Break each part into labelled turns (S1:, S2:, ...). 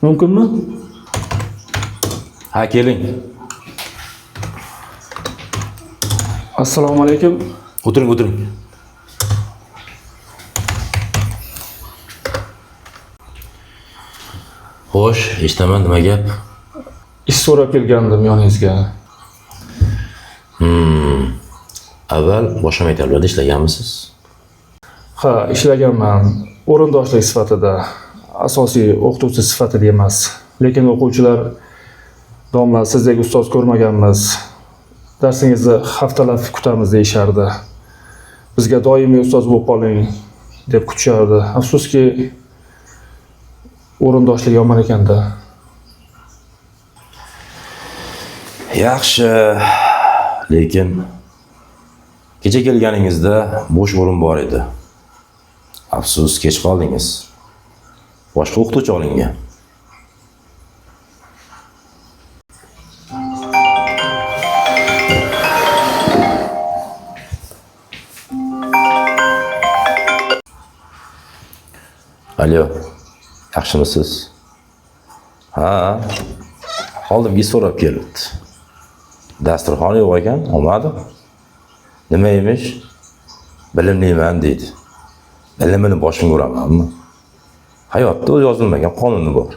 S1: Mumkinmi?
S2: Ha, keling.
S1: Assalomu alaykum.
S2: O'tiring, o'tiring. Xo'sh, eshitaman, nima gap?
S1: Ish so'rab kelgandim yoningizga.
S2: Avval boshqa maktablarda ishlaganmisiz?
S1: Ha, ishlaganman. O'rindoshlik sifatida, asosiy o'qituvchi sifatida emas. Lekin o'quvchilar domla sizdek ustoz ko'rmaganmiz. Darsingizni haftalab kutamiz deyishardi. Bizga doimiy ustoz bo'lib qoling deb kutishardi. Afsuski o'rindoshlik yomon ekanda.
S2: Yaxshi, lekin kecha kelganingizda bo'sh o'rin bor edi. Afsus, kech qoldingiz. Boshqa o'qituvchi olingan. Alo, yaxshimisiz? Ha, oldimga so'rab kelibdi. Dasturxon yo'q ekan, olmadi. Nima emish? Bilimliman deydi. Bilimini boshimga uramanmi? Hayotda o'z yozilmagan qonuni bor.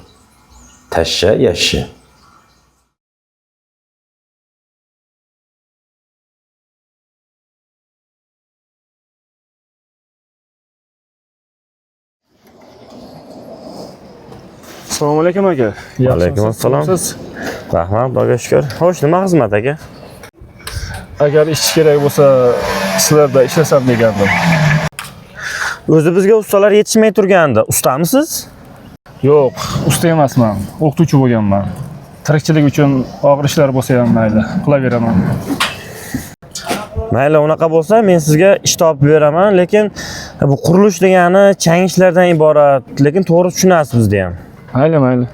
S2: Tashsha, yashsha.
S1: Assalomu alaykum aka.
S3: Alaykum assalom. Rahmat, Xudoga shukr. Xo'sh, nima xizmat aka?
S1: Agar ishchi kerak bo'lsa, sizlarda ishlasam degandim.
S3: O'zi bizga ustalar yetishmay turganda, ustamisiz?
S1: Yo'q, usta emasman. O'qituvchi bo'lganman. Tirikchilik uchun og'ir ishlar bo'lsa ham mayli, qilaveraman.
S3: Mayli, unaqa bo'lsa, men sizga ish topib beraman, lekin bu qurilish degani chang ishlardan iborat, lekin to'g'ri tushunasiz bizda ham.
S1: Mayli.